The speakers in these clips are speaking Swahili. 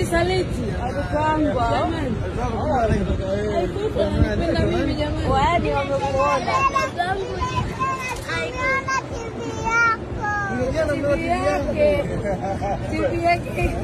Saliti. Wangu. Napenda mimi jamani. Wadi wamekuona. TV yake.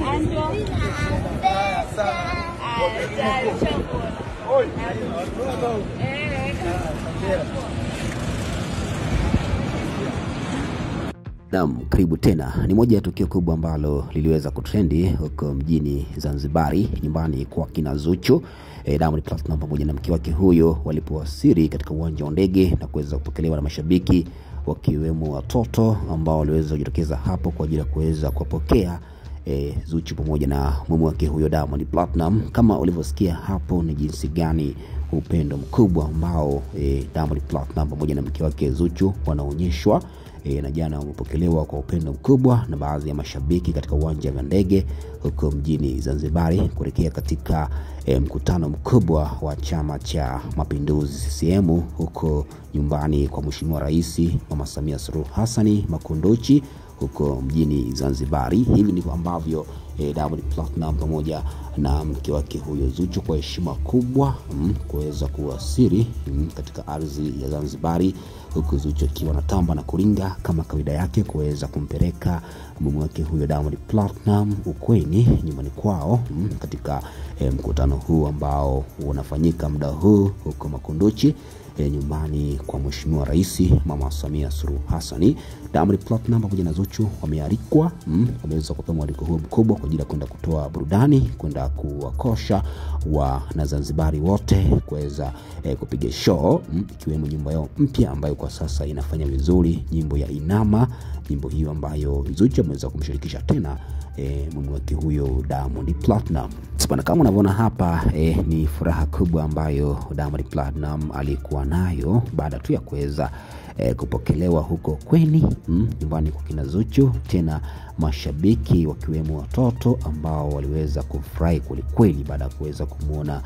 Naam, karibu tena. Ni moja ya tukio kubwa ambalo liliweza kutrendi huko mjini Zanzibari, nyumbani kwa kina Zuchu. Diamond Platnumz pamoja na mke wake huyo walipowasili katika uwanja wa ndege na kuweza kupokelewa na mashabiki wakiwemo watoto ambao waliweza kujitokeza hapo kwa ajili ya kuweza kupokea Zuchu pamoja na mume wake huyo Diamond Platnumz. Kama ulivyosikia hapo ni jinsi gani upendo mkubwa ambao Diamond Platnumz pamoja na mke wake Zuchu wanaonyeshwa. Na jana wamepokelewa kwa upendo mkubwa na baadhi ya mashabiki katika uwanja wa ndege huko mjini Zanzibari kuelekea katika mkutano mkubwa wa Chama cha Mapinduzi CCM huko nyumbani kwa Mheshimiwa Rais Mama Samia Suluhu Hassan Makunduchi huko mjini Zanzibari. Hivi ndivyo ambavyo Diamond Platnumz pamoja na mke wake huyo Zuchu kwa heshima kubwa kuweza kuwasili katika ardhi ya Zanzibari, huko Zuchu akiwa anatamba na kuringa kama kawaida yake kuweza kumpeleka mume wake huyo Diamond Platnumz ukweni nyumbani kwao katika mkutano huu ambao unafanyika muda huu huko Makunduchi, nyumbani kwa Mheshimiwa Rais Mama Samia Suluhu Hassan. Diamond Platnumz pamoja na Zuchu wamealikwa, wameweza kupewa mwaliko huo mkubwa kwa ajili ya kwenda kutoa burudani, kwenda kuwakosha na Zanzibari wote kuweza kupiga show, ikiwemo nyimbo yao mpya ambayo kwa sasa inafanya vizuri, nyimbo ya Inama, nyimbo hiyo ambayo Zuchu ameweza kumshirikisha tena mume wake huyo Diamond Platnumz. Sasa kama unavyoona hapa ni furaha kubwa ambayo Diamond Platnumz alikuwa nayo baada tu ya kuweza kupokelewa huko kweni nyumbani kwa kina Zuchu, tena mashabiki wakiwemo watoto ambao waliweza kufurahi kweli baada ya kuweza kumuona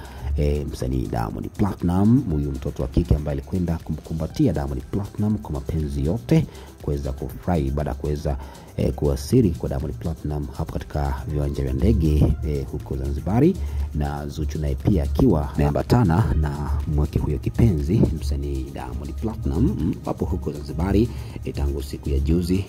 msanii Diamond Platnumz, huyu mtoto wa kike ambaye alikwenda kumkumbatia Diamond Platnumz kwa mapenzi yote, kuweza kufurahi baada ya kuweza kuwasili kwa Diamond Platnumz hapo katika viwanja vya ndege huko Zanzibari, na Zuchu naye pia akiwa ameambatana na mwake huyo kipenzi msanii Diamond Platnumz hapo huko Zanzibari tangu siku ya juzi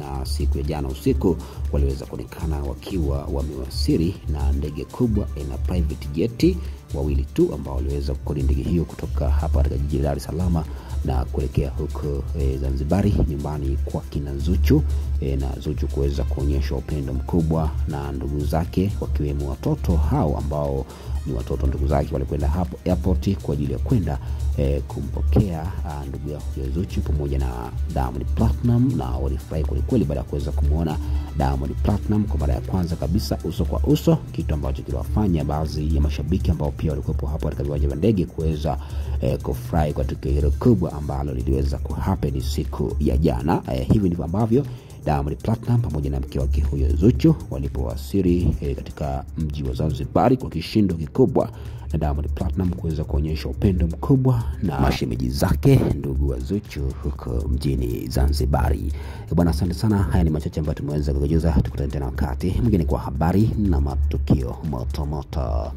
na siku ya jana usiku waliweza kuonekana wakiwa wamewasili na ndege kubwa na private jet, wawili tu ambao waliweza kukodi ndege hiyo kutoka hapa katika jiji la Dar es Salaam na kuelekea huko Zanzibari nyumbani kwa kina Zuchu, na Zuchu kuweza kuonyesha upendo mkubwa na ndugu zake wakiwemo watoto hao ambao ni watoto ndugu zake walikwenda hapo airport kwa ajili ya kwenda kumpokea ndugu yao Zuchu pamoja na Diamond Platnumz, na walifurahi kweli baada ya kuweza kumuona Diamond Platnumz kwa mara ya kwanza kabisa uso kwa uso, kitu ambacho kiliwafanya baadhi ya mashabiki ambao pia walikuwepo hapo katika viwanja vya ndege kuweza kufurahi kwa tukio hilo kubwa ambalo liliweza kuhappen siku ya jana. Hivi ndivyo ambavyo Diamond Platnumz pamoja na mke wake huyo Zuchu walipowasili katika mji wa Zanzibar kwa kishindo kikubwa, na Diamond Platnumz kuweza kuonyesha upendo mkubwa na mashemeji zake ndugu wa Zuchu huko mjini Zanzibar. Bwana, asante sana. Haya ni machache ambayo tumeweza kukujuza. Tukutane tena wakati mwingine kwa habari na matukio moto moto.